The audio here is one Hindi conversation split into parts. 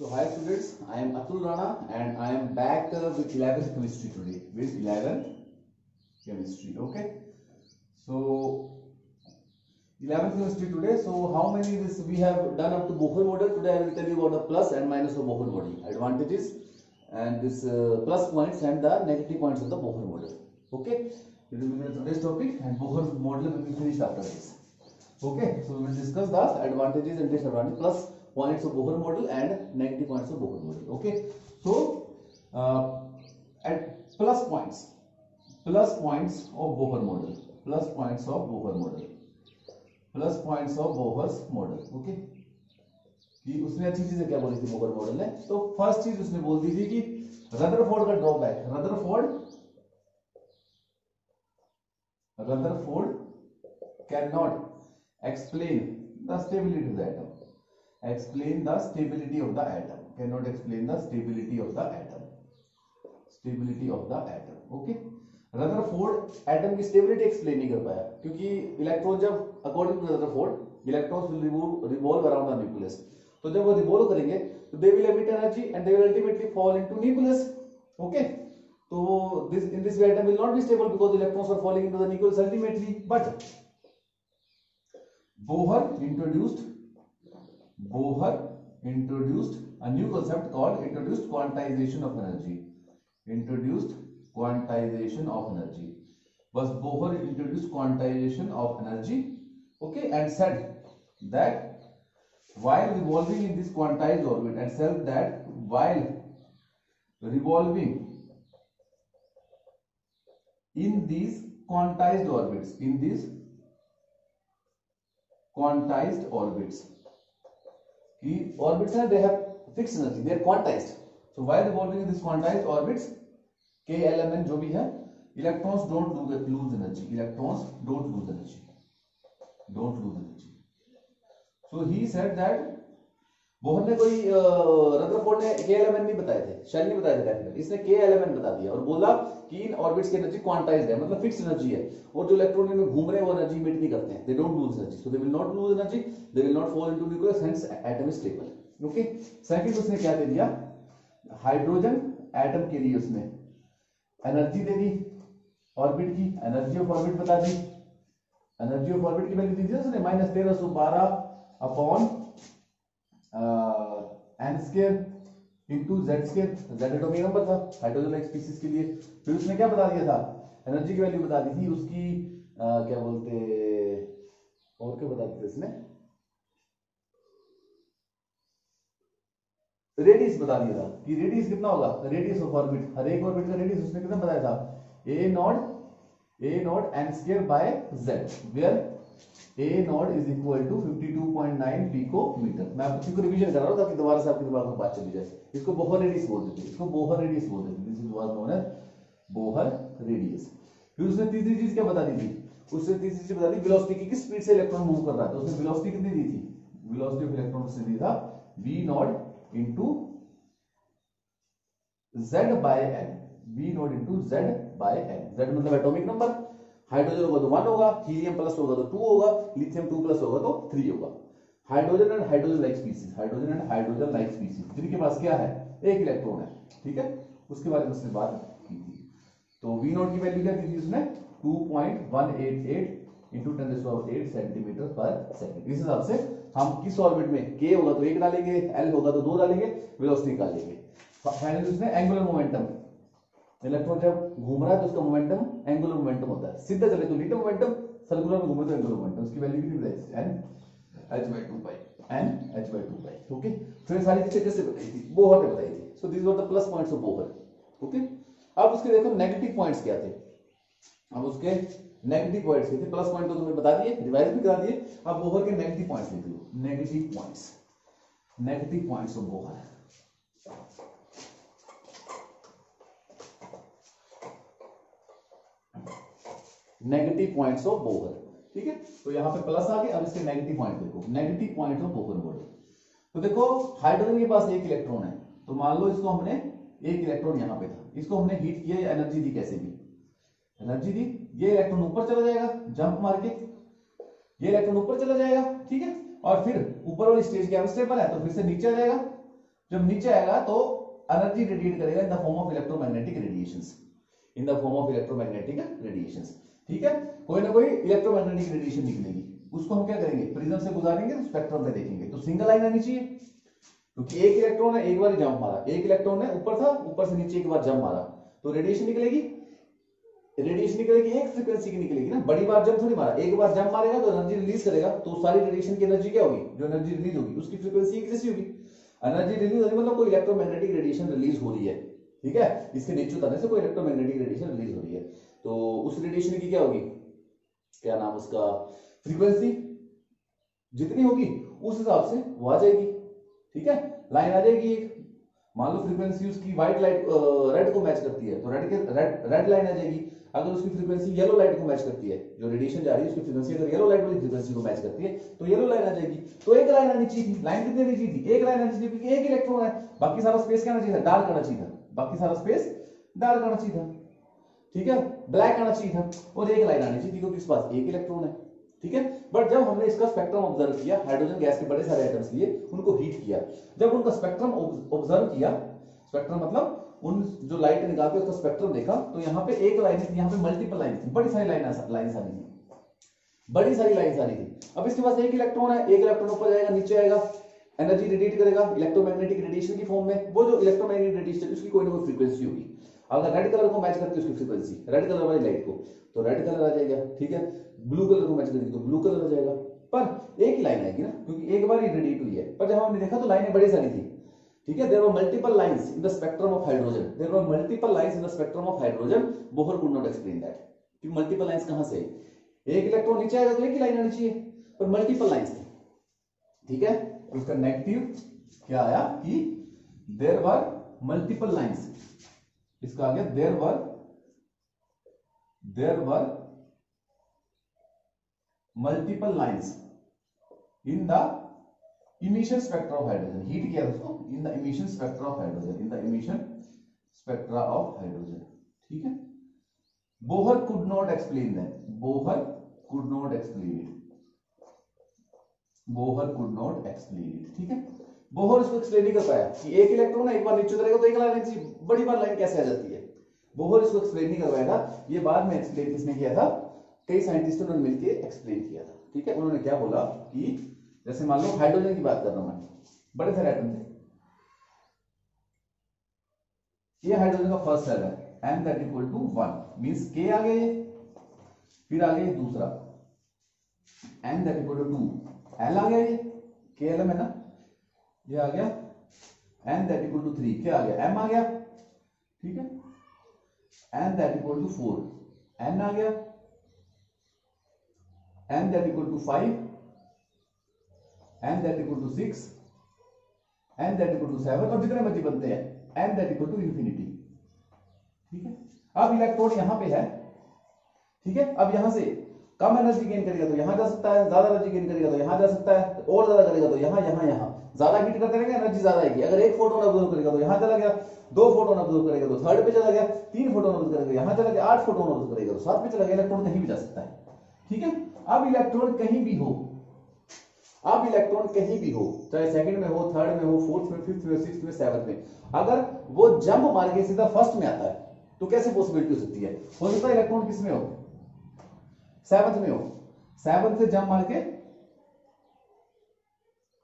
So hi students, I am Atul Rana and I am back with 11th chemistry today. With 11th chemistry, okay. So 11th chemistry today. So how many this we have done up to Bohr model? Today I will tell you about the plus and minus of Bohr model, advantages and this plus points and the negative points of the Bohr model. Okay. This will be today's topic and Bohr model will be finished after this. Okay. So we will discuss the advantages and disadvantages plus points of Bohr model and negative points of Bohr model. Okay. So at plus points of Bohr model, plus points of Bohr model, plus points of Bohr's model. Okay, कि उसने अच्छी चीजें क्या बोली थी बोहर मॉडल ने. तो फर्स्ट चीज उसने बोल दी थी कि रदरफोर्ड का drawback, Rutherford can not explain the stability of the atom, explain the stability of the atom, can not explain the stability of the atom, stability of the atom. Okay, Rutherford atom की स्टेबिलिटी एक्सप्लेन नहीं कर पाया क्योंकि इलेक्ट्रॉन जब according to Rutherford electrons will revolve around the nucleus. तो जब वो रिवॉल्व करेंगे तो they will emit energy and they will ultimately fall into nucleus. Okay, तो this in this way atom will not be stable because electrons are falling into the nucleus ultimately. But Bohr introduced a new concept called introduced quantization of energy. Introduced quantization of energy. Was Bohr introduced quantization of energy? Okay, and said that while revolving in this quantized orbit, and said that while revolving in these quantized orbits, in these quantized orbits, की orbits हैं, they have fixed energy, they are quantized. So while revolving in these quantized orbits, K, L, M, N जो भी है, electrons don't lose energy. Electrons don't lose energy. Don't lose energy. So he said that Bohr ने कोई रदरफोर्ड ने K, L, M, N नहीं बताए थे, शेल नहीं बताए थे डेफिनेटली, इसने K, L, M, N बता दिया और बोला कि इन ऑर्बिट्स की एनर्जी क्वांटाइज्ड है, मतलब फिक्स्ड एनर्जी है और जो इलेक्ट्रॉन इनमें घूम रहे हैं वो एनर्जी इमिट नहीं करते हैं. They don't lose energy, so they will not lose energy, they will not fall into nucleus, hence atom is stable. Okay, second उसने क्या दे दिया, हाइड्रोजन एटम के लिए उसने एनर्जी दे दी ऑर्बिट की, एनर्जी ऑफ ऑर्बिट बता दी. एनर्जी ऑफ ऑर्बिट की वैल्यू दी थी उसने -1312 upon n square into z square. z atomic number था हाइड्रोजन लाइक स्पीशीज के लिए. फिर उसने क्या बता दिया था, एनर्जी की वैल्यू बता दी थी उसकी, क्या बोलते और क्या बता दी थी उसने, रेडियस बता दिया था कि रेडियस कितना होगा, रेडियस ऑफ ऑर्बिट, हर एक ऑर्बिट का रेडियस उसने कितना बताया था, a nought n square by z, where a nought is equal to 52.9 picometre. मैं आपको को रिवीजन कर रहा हूं ताकि दोबारा से आपके दिमाग में बात चली जाए. इसको बोहर रेडियस बोल देते हैं, इसको बोहर रेडियस बोल देते हैं. This is was known as Bohr radius. फिर उसने तीसरी चीज क्या बता दी थी, उसने तीसरी चीज बता दी वेलोसिटी की, किस स्पीड से इलेक्ट्रॉन मूव कर रहा था. उसने वेलोसिटी कितनी दी थी, वेलोसिटी ऑफ इलेक्ट्रॉन उसने दी था v nought into z by n, v nought into z by n. z मतलब एटॉमिक नंबर, हाइड्रोजन होगा तो 1 होगा, हीलियम प्लस होगा तो 2 होगा, लिथियम 2 प्लस होगा तो 3 होगा. Hydrogen and hydrogen like species, hydrogen and hydrogen like species जिनके पास क्या है, एक इलेक्ट्रॉन है. ठीक है, उसके बारे में उसने बात की थी. तो v नॉट की वैल्यू क्या दी थी उसने, 2.188 इंटू 10⁸ सेंटीमीटर पर सेकंड. इस हिसाब से हम किस ऑर्बिट में k होगा तो 1 डालेंगे, l होगा तो 2 डालेंगे, वेलोसिटी निकालेंगे. फाइनली उसने एंगुलर मोमेंटम, इलेक्ट्रॉन जब घूम रहा है तो उसका मोमेंटम एंगुलर मोमेंटम होता है, सीधा चले तो लीनियर मोमेंटम, सर्कुलर में घूमे तो एंगुलर मोमेंटम. उसकी वैल्यू कितनी बताई, n h/2 पाई. ओके, फिर सारी चीजें कैसे बताई थी, बोहर ने बताई थी. So this were the plus points of Bohr. Okay, अब उसके देखो नेगेटिव पॉइंट्स क्या थे. अब उसके नेगेटिव पॉइंट्स क्या थे, प्लस पॉइंट तो तुमने बता दिए, रिवाइज भी करा दिए. अब बोहर के नेगेटिव पॉइंट्स लिख लो, negative points of Bohr. Negative points of Bohr. ठीक है, तो यहां पे प्लस आ गए, अब इसके नेगेटिव पॉइंट देखो, negative point of Bohr model. तो देखो हाइड्रोजन के पास एक इलेक्ट्रॉन है, तो मान लो इसको हमने, एक इलेक्ट्रॉन यहां पे था, इसको हमने हीट किया या एनर्जी दी, कैसे भी एनर्जी दी, ये इलेक्ट्रॉन ऊपर चला जाएगा जंप मार के, ये इलेक्ट्रॉन ऊपर चला जाएगा. ठीक है, और फिर ऊपर वाली स्टेज क्या अनस्टेबल है तो फिर से नीचे आ जाएगा. जब नीचे आएगा तो एनर्जी रेडिएट करेगा in the form of electromagnetic radiations, in the form of electromagnetic radiations. ठीक है, कोई ना कोई इलेक्ट्रोमैग्नेटिक रेडिएशन निकलेगी, उसको हम क्या करेंगे, प्रिज्म से गुजारेंगे तो स्पेक्ट्रम पे देखेंगे। तो सिंगल लाइन आनी चाहिए, क्योंकि एक इलेक्ट्रॉन है एक बार जंप मारा, एक इलेक्ट्रॉन है ऊपर था, ऊपर से नीचे एक बार जंप मारा, तो रेडिएशन निकलेगी, रेडिएशन निकलेगी एक फ्रीक्वेंसी की निकलेगी ना, बड़ी बार जंप थोड़ी मारा, एक बार जंप मारेगा तो एनर्जी रिलीज करेगा, तो सारी रेडिएशन की एनर्जी क्या होगी, जो एनर्जी रिलीज होगी उसकी फ्रीक्वेंसी एक जैसी होगी। एनर्जी रिलीज होगी मतलब कोई इलेक्ट्रोमैग्नेटिक रेडिएशन रिलीज हो रही है, ठीक है, इसके नीचे उतरने से कोई इलेक्ट्रोमैग्नेटिक रेडिएशन रिलीज हो रही है, तो उस रेडिएशन की क्या होगी, क्या नाम उसका, फ्रीक्वेंसी जितनी होगी उस हिसाब से वो आ जाएगी। ठीक है, लाइन आ जाएगी एक, मान लो फ्रीक्वेंसी उसकी व्हाइट लाइट रेड को मैच करती है तो रेड लाइन आ जाएगी। अगर उसकी फ्रीक्वेंसी येलो लाइट को मैच करती है, जो रेडिएशन जा रही है उसकी फ्रीक्वेंसी अगर येलो लाइट वाली फ्रीक्वेंसी को मैच करती है तो येलो लाइन आ जाएगी। तो एक लाइन आनी चाहिए थी, लाइन कितनी आनी चाहिए थी, एक लाइन आनी चाहिए, क्योंकि एक इलेक्ट्रॉन है, बाकी सारा स्पेस क्या आना चाहिए था, डार्क आना चाहिए था, बाकी सारा स्पेस डार्क आना चाहिए था, ठीक है, ब्लैक आना चाहिए था, और एक लाइन आनी चाहिए थी क्योंकि इसके पास एक इलेक्ट्रॉन है। ठीक है, बट जब हमने इसका स्पेक्ट्रम ऑब्जर्व किया, हाइड्रोजन गैस के बड़े सारे एटम्स लिए, उनको हीट किया, जब उनका स्पेक्ट्रम ऑब्जर्व किया, स्पेक्ट्रम मतलब उन जो लाइट निकाल के उसका स्पेक्ट्रम देखा, तो यहाँ पे एक लाइन थी, यहाँ पे मल्टीपल लाइन थी, बड़ी सारी लाइन आ रही थी, बड़ी सारी लाइन आ रही थी। अब इसके पास एक इलेक्ट्रॉन है, एक इलेक्ट्रॉन ऊपर जाएगा नीचे आएगा, एनर्जी रेडिएट करेगा इलेक्ट्रोमैग्नेटिक रेडिएशन की फॉर्म में, वो जो इलेक्ट्रोमैग्नेटिक रेडिएशन उसकी कोई ना कोई फ्रीक्वेंसी होगी। अगर रेड कलर को मैच करती है उसकी फ्रीक्वेंसी, रेड कलर वाली लाइट को, तो रेड कलर आ जाएगा, ठीक है, ब्लू कलर को मैच करेगी तो ब्लू कलर आ जाएगा, पर एक ही लाइन आएगी ना, क्योंकि एक बार ही रेडिएट हुई है। पर जब हमने देखा तो लाइनें बड़ी सारी थी, ठीक है, there were multiple lines in the spectrum of hydrogen, there were multiple lines in the spectrum of hydrogen, Bohr could not explain that कि मल्टीपल लाइंस कहां से, एक इलेक्ट्रॉन नीचे आएगा तो एक ही लाइन आनी चाहिए, पर मल्टीपल लाइंस थी। ठीक है, उसका नेगेटिव क्या आया कि देयर वर मल्टीपल लाइंस, इसका आ गया there were multiple lines in the emission spectra of hydrogen, heat किया उसको in the emission spectra of hydrogen, in the emission spectra of hydrogen. ठीक है, Bohr could not explain that, Bohr could not explain it, Bohr could not explain it. ठीक है, बोहर इसको एक्सप्लेन नहीं कर पाया कि एक इलेक्ट्रॉन एक बार नीचे उतरेगा तो एक लाइन, बड़ी बार लाइन कैसे आ जाती है, बोहर इसको एक्सप्लेन नहीं कर पाएगा। ये बाद में एक्सप्लेन किसने किया था, कई साइंटिस्टों ने मिलकर एक्सप्लेन किया था। ठीक है, उन्होंने क्या बोला कि जैसे मान लो हाइड्रोजन की बात कर रहा हूं मैं, बड़े सारे एटम थे, ये हाइड्रोजन का फर्स्ट सेल है, n that equal to 1 means k आ गया ये, फिर आ गया दूसरा n that equal to 2, l आ गया ये, k l है ना, ये आ गया n दैट इक्वल टू 3, क्या आ गया m आ गया, ठीक है, n that equal to 4, n आ गया, n that equal to 5, n that equal to 6, n that equal to 7, और जितने मर्जी बनते हैं n that equal to infinity. ठीक है, अब इलेक्ट्रॉन यहां पे है, ठीक है, अब यहां से कम एनर्जी गेन करेगा तो यहां जा सकता है, ज्यादा एनर्जी गेन करेगा तो यहां जा सकता है, और ज्यादा करेगा तो यहां ज्यादा हीट करते रहेगा एनर्जी ज्यादा आएगी। अगर एक फोटोन ऑब्जर्व करेगा तो यहां चला गया, दो फोटोन ऑब्जर्व करेगा तो थर्ड पे चला गया, तीन फोटोन ऑब्जर्व करेगा यहां चला गया, 8 फोटोन ऑब्जर्व करेगा तो 7 पे चला गया, इलेक्ट्रॉन कहीं भी जा सकता है। ठीक है, अब इलेक्ट्रॉन कहीं भी हो, अब इलेक्ट्रॉन कहीं भी हो, चाहे सेकंड में हो, थर्ड में हो, फोर्थ में, फिफ्थ में, सिक्स्थ में, सेवंथ में, अगर वो जंप मार के सीधा फर्स्ट में आता है तो कैसे पॉसिबिलिटी हो सकती है, हो सकता है इलेक्ट्रॉन किस में हो, सेवंथ में हो, सेवंथ से जंप मार के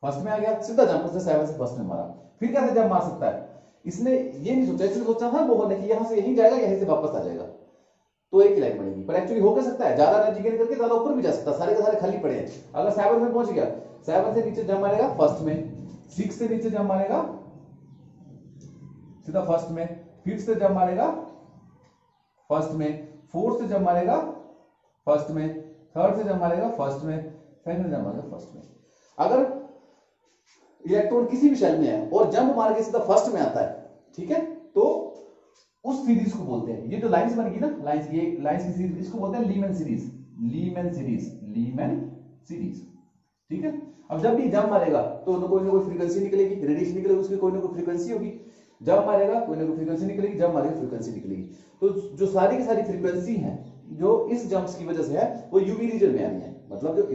फर्स्ट में आ गया, सीधा जंप से सेवंथ से फर्स्ट में मारा, फिर कैसे जंप मार सकता है, इसने ये नहीं सोचा, इसने सोचा था बोहर ने कि यहां से यहीं जाएगा, यहीं से वापस आ जाएगा तो एक ही लाइन बनेगी, पर एक्चुअली हो क्या सकता है, ज्यादा एनर्जी गेन करके ज्यादा ऊपर भी जा सकता है, सारे के सारे खाली पड़े हैं। अगर 7 में पहुंच गया, 7 से नीचे जंप मारेगा फर्स्ट में, 6 से नीचे जंप मारेगा सीधा फर्स्ट में, 5th से जंप मारेगा फर्स्ट में, 4th से जंप मारेगा फर्स्ट में, 3rd से जंप मारेगा फर्स्ट में, 2nd से जंप मारेगा फर्स्ट में। अगर इलेक्ट्रॉन किसी भी शेल में है और जंप मार के सीधा फर्स्ट में आता है, ठीक है, तो उस सीरीज को बोलते हैं, ये जो लाइंस बनेगी ना, लाइंस, ये लाइंस की सीरीज, इसको बोलते हैं Lehmann series, Lehmann series, Lehmann series. ठीक है, अब जब भी जंप मारेगा तो कोई ना कोई फ्रीक्वेंसी निकलेगी, रेडिएशन निकलेगी, उसकी कोई ना कोई फ्रीक्वेंसी होगी, जंप मारेगा कोई ना कोई फ्रीक्वेंसी निकलेगी, जंप मारेगा फ्रीक्वेंसी निकलेगी। तो जो सारी की सारी फ्रीक्वेंसी है जो इस जंप्स की वजह से है वो यूवी रीजन में आनी है, मतलब जो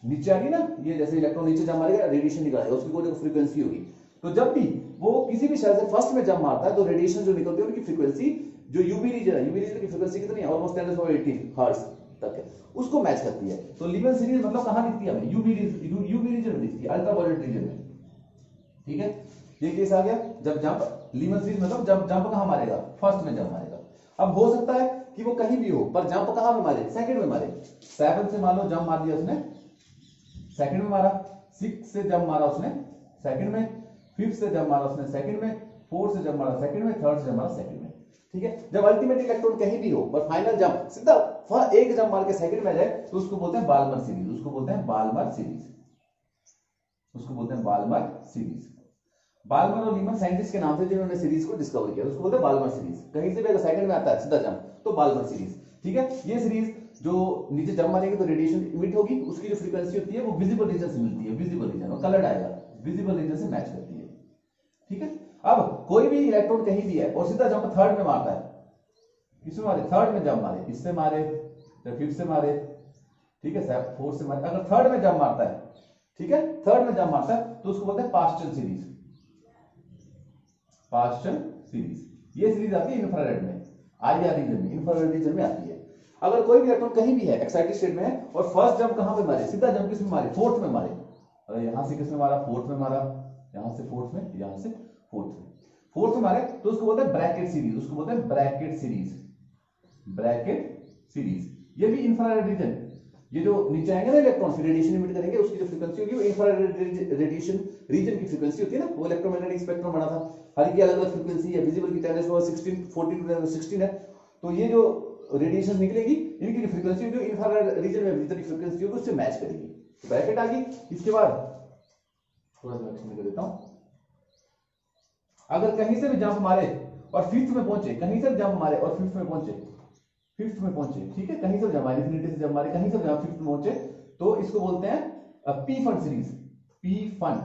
नीचे आ रही ना, ये जैसे इलेक्ट्रॉन नीचे जंप मारेगा रेडिएशन निकलेगा, उसकी कोई ना कोई फ्रीक्वेंसी होगी, तो जब भी वो किसी भी शेल से फर्स्ट में जंप मारता है तो रेडिएशन जो निकलती है उनकी फ्रीक्वेंसी जो यूवी रीजन है, यूवी रीजन की फ्रीक्वेंसी कितनी है, ऑलमोस्ट 10⁻80 हर्ट्ज तक है, उसको मैच करती है। तो लीमन सीरीज मतलब कहां दिखती है हमें, यूवी रीजन में दिखती है, अल्ट्रावायलेट रीजन में। ठीक है, ये केस आ गया जब जंप लीमन सीरीज मतलब जब जंप कहां मारेगा, फर्स्ट में जंप मारेगा। अब हो सकता है कि वो कहीं भी हो पर जंप कहां में मारे, सेकंड में मारे। 7 से मान लो जंप मार दिया उसने, सेकंड में मारा। 6 से जंप मारा उसने, सेकंड में। 5 से जंप मारा उसने, सेकंड में। 4 से जंप मारा, सेकंड में। 3rd से जंप मारा, सेकंड में। ठीक है, जब अल्टीमेट इलेक्ट्रॉन कहीं भी हो पर फाइनल जंप सीधा एक जंप मार के सेकंड में आ जाए तो उसको बोलते हैं बाल्मर सीरीज, उसको बोलते हैं बाल्मर सीरीज, उसको बोलते हैं बाल्मर सीरीज। बाल्मर और लीमन साइंटिस्ट के नाम से जिन्होंने सीरीज को डिस्कवर किया, उसको बोलते हैं बाल्मर सीरीज। कहीं से भी अगर सेकंड में आता है सीधा जंप तो बाल्मर सीरीज। ठीक है, ये सीरीज जो नीचे जंप मारेगी तो रेडिएशन इमिट होगी, उसकी जो फ्रीक्वेंसी होती है वो विजिबल रीजन से मिलती है, विजिबल रीजन और कलर्ड आएगा, विजिबल रीजन से मैच करती है। ठीक है, अब कोई भी इलेक्ट्रॉन कहीं भी है और सीधा जंप थर्ड में मारता है, किसमें मारे, थर्ड में जंप मारे, इससे मारे या फिफ्थ से मारे, ठीक है, 4th से मारे, अगर थर्ड में जंप मारता है, ठीक है, थर्ड में जंप मारता है तो उसको बोलते हैं पास्टल सीरीज, पास्टल सीरीज। ये सीरीज आती है इंफ्रारेड में, आईआर रीजन में, इंफ्रारेड रीजन में आती है। अगर कोई भी इलेक्ट्रॉन कहीं भी है एक्साइटेड स्टेट में है और फर्स्ट जंप कहां पे मारे, सीधा जंप किसमें मारे, 4th में मारे, अगर यहां से किसमें मारा, 4th में मारा, यहां से 4th में, यहां से 4th में, 4th में मारे तो उसको बोलते हैं ब्रैकेट सीरीज, उसको बोलते हैं ब्रैकेट सीरीज, ब्रैकेट सीरीज। ये भी इंफ्रारेड रीजन, ये जो नीचे आएंगे ना इलेक्ट्रॉन फिर रेडिएशन इमिट करेंगे, उसकी जो फ्रीक्वेंसी होगी वो इंफ्रारेड रेडिएशन रीजन की फ्रीक्वेंसी होती है ना, वो इलेक्ट्रोमैग्नेटिक स्पेक्ट्रम बना था, हर की अलग अलग फ्रीक्वेंसी है, विजिबल की 10⁻16 14 to 16 है। तो ये जो रेडिएशन निकलेगी इनकी फ्रीक्वेंसी जो इंफ्रारेड रीजन में भीतर की फ्रीक्वेंसी होगी उससे मैच करेगी, ब्रैकेट आ गई। इसके बाद थोड़ा सा एक्सप्लेन कर देता हूं, अगर कहीं से भी जंप मारे और 5th में पहुंचे, कहीं से जंप मारे और 5th में पहुंचे, 5th में पहुंचे, ठीक है, कहीं से जंप मारे, इन्फिनिटी से जंप मारे, कहीं से जंप 5th में पहुंचे तो इसको बोलते हैं P fund series, P fund,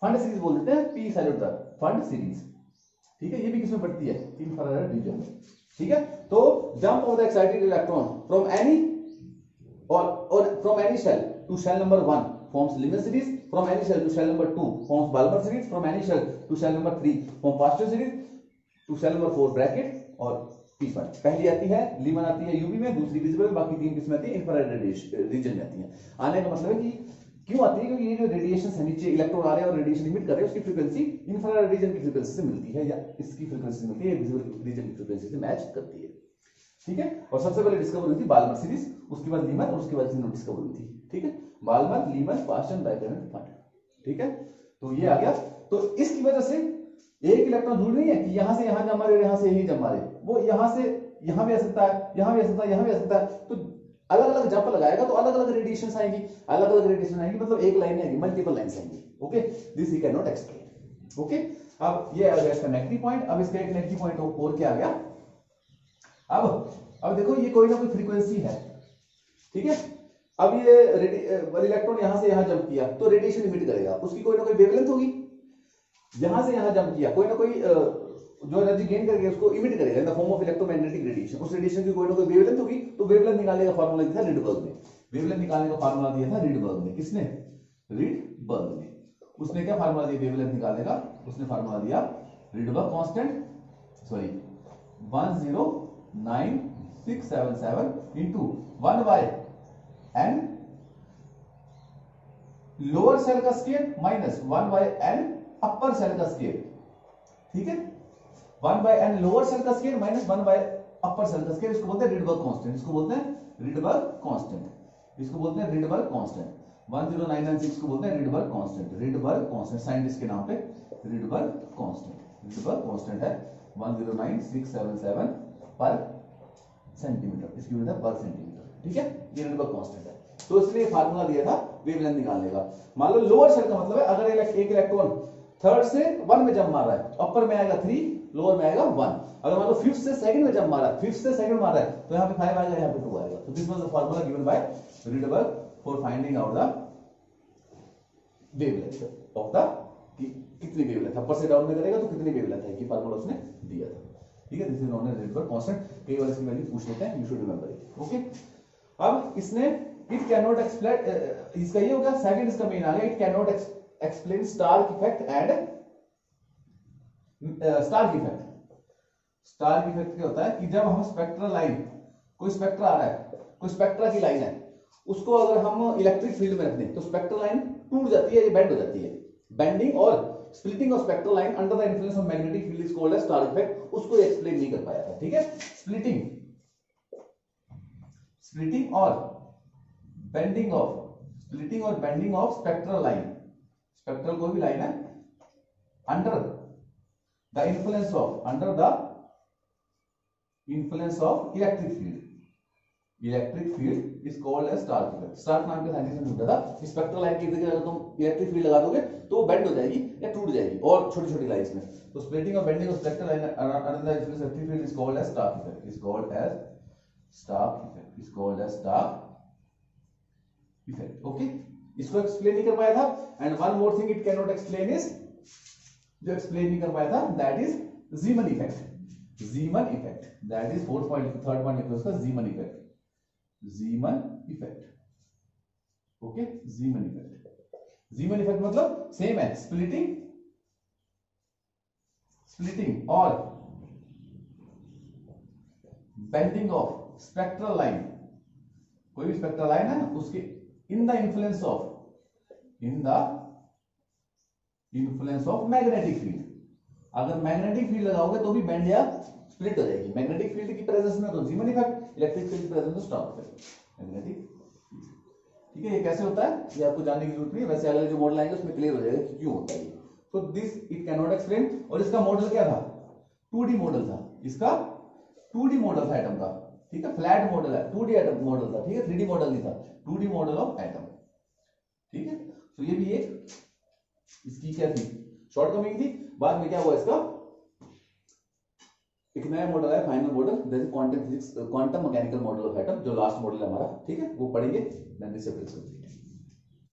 fund series बोल देते हैं, पी सैल्यूटर फंड सीरीज। ठीक है, ये भी किसमें पड़ती है, इंफ्रारेड रीजन में। ठीक है, तो jump of the excited electron from any और from any shell to shell number 1 forms Lyman series, from any shell to shell number 2 forms Balmer series, from any shell to shell number 3 forms Pasteur series, to shell number 4 bracket और P fund। पहली आती है लीमन आती है यूवी में, दूसरी विजिबल, बाकी 3 किसमें आती है, इंफ्रारेड रीजन में आती है। आने का मतलब है कि क्यों आती है, क्योंकि ये जो रेडिएशन है नीचे इलेक्ट्रॉन आ रहे हैं और रेडिएशन इमिट कर रहे हैं उसकी फ्रीक्वेंसी इंफ्रारेड रीजन की फ्रीक्वेंसी से मिलती है या इसकी फ्रीक्वेंसी से मिलती है, विजिबल रीजन की फ्रीक्वेंसी से मैच करती है। ठीक है, और सबसे पहले डिस्कवर हुई थी बाल्मर सीरीज, उसके बाद लीमन और उसके बाद तीनों डिस्कवर हुई थी। ठीक है, Balmer, Lyman, Paschen, Brackett, Pfund. ठीक है, तो ये आ गया। तो इसकी वजह से एक इलेक्ट्रॉन जरूरी नहीं है कि यहां से यहां जम मारे और यहां से यही जम मारे, वो यहां से यहां भी आ सकता है, यहां भी आ सकता है, यहां भी आ सकता है। तो अलग अलग जंप लगाएगा तो अलग अलग रेडिएशन आएगी, अलग अलग रेडिएशन आएगी, मतलब एक लाइन आएगी, मल्टीपल लाइन्स आएंगी। Okay, this he can not explain. Okay, अब ये आ गया इसका नेगेटिव पॉइंट। अब इसका एक नेगेटिव पॉइंट और क्या आ गया, अब देखो ये कोई ना कोई फ्रीक्वेंसी है, ठीक है। अब ये इलेक्ट्रॉन यहां से यहां जंप किया तो रेडिएशन इमिट करेगा, उसकी कोई ना कोई वेवलेंथ होगी। यहां से यहां जंप किया, कोई ना कोई जो एनर्जी गेन करके उसको इमिट करेगा in the form of electromagnetic radiation, उस रेडिएशन की कोई ना कोई वेवलेंथ होगी। तो वेवलेंथ निकालने का फार्मूला दिया था रिडबर्ग ने, वेवलेंथ निकालने का फार्मूला दिया था रिडबर्ग ने। किसने, रिडबर्ग ने। उसने क्या फार्मूला दिया वेवलेंथ निकालने का, उसने फार्मूला दिया Rydberg constant, sorry 109,677 into 1 by n lower shell का square minus 1 by n upper shell का स्केयर। ठीक है, 1 बाय एन लोअर सेल का square minus 1 by upper shell का स्केयर, इसको बोलते हैं रिडबर्ग कांस्टेंट, इसको बोलते हैं रिडबर्ग कांस्टेंट, इसको बोलते हैं रिडबर्ग कांस्टेंट। 10996 को बोलते हैं Rydberg constant, Rydberg constant scientist के नाम पे रिडबर्ग कांस्टेंट, रिडबर्ग कांस्टेंट है 109,677 पर सेंटीमीटर, इसकी यूनिट है पर सेंटीमीटर। ठीक है, ये रिडबर्ग कांस्टेंट है। तो इसलिए फार्मूला दिया था वेवलेंथ निकालने का। मान लो लोअर सेल का मतलब है अगर एक इलेक्ट्रॉन थर्ड से 1 में जंप मार रहा है, अपर में आएगा 3, लोअर में आएगा 1। अगर मान लो 5th से 2nd में जंप मार रहा है, 5th से 2nd मार रहा है तो यहाँ पे 5 आएगा, यहाँ पे 2 आएगा। तो this was the formula given by Rydberg for finding out the wavelength of the, कितनी वेवलेंथ अपर से डाउन में करेगा तो कितनी वेवलेंथ है, ये फार्मूला उसने दिया था। ठीक है, this is known as Rydberg constant. कई बार इसकी वैल्यू पूछ लेते हैं, you should remember it. Okay, अब इसने इट कैन नॉट एक्सप्लेन, इसका ये हो गया। सेकंड इसका मेन आ गया, it can not explain Stark effect and Stark effect. Stark effect क्या होता है कि जब हम स्पेक्ट्रल लाइन, कोई स्पेक्ट्रा आ रहा है, कोई स्पेक्ट्रा की लाइन है, उसको अगर हम इलेक्ट्रिक फील्ड में रख दें तो स्पेक्ट्रल लाइन टूट जाती है, ये बेंड हो जाती है। बेंडिंग और splitting of spectral line under the influence of magnetic field is called as Stark effect. उसको एक्सप्लेन नहीं कर पाया था, ठीक है। स्प्लिटिंग और bending of spectral line, spectral कोई भी लाइन है, under the influence of electric field is called as Stark effect. Stark नाम के साइंटिस्ट ने ढूंढा था। स्पेक्ट्रल लाइन की जगह अगर तुम इलेक्ट्रिक फील्ड लगा दोगे तो वो बेंड हो जाएगी या टूट जाएगी, और छोटी छोटी लाइंस में। तो स्प्लिटिंग और bending of spectral line under the influence of electric field is called as Stark effect, okay. इसको एक्सप्लेन नहीं कर पाया था। And one more thing it can not explain is, जो एक्सप्लेन नहीं कर पाया था, that is Zeeman effect. That is third point लिखो उसका, Zeeman effect. Okay, Zeeman effect मतलब सेम है, स्प्लिटिंग और बेंडिंग ऑफ स्पेक्ट्रल लाइन। कोई भी स्पेक्ट्रल लाइन है उसके in the influence of magnetic field. अगर मैग्नेटिक फील्ड लगाओगे तो भी बेंड या स्प्लिट हो जाएगी। मैग्नेटिक फील्ड की प्रेजेंस में तो जीमन इफेक्ट, इलेक्ट्रिक फील्ड की प्रेजेंस में स्टार्क इफेक्ट। मैग्नेटिक, ठीक है। ये कैसे होता है ये आपको जानने की जरूरत नहीं है, वैसे अगले जो मॉडल आएंगे उसमें क्लियर हो जाएगा कि क्यों होता है ये। तो this it can not explain. और इसका मॉडल क्या था? 2D मॉडल था इसका, 2D मॉडल था एटम का, ठीक है। फ्लैट मॉडल है, 2D एटम मॉडल था, ठीक है। 3D मॉडल नहीं था, 2D मॉडल ऑफ एटम, ठीक है। तो ये भी एक इसकी क्या थी, शॉर्टकमिंग थी। बाद में क्या हुआ, इसका एक नया मॉडल है, final model, that is quantum physics, quantum mechanical model of atom, जो लास्ट मॉडल है हमारा, ठीक है। वो पढ़ेंगे, then this chapter is complete.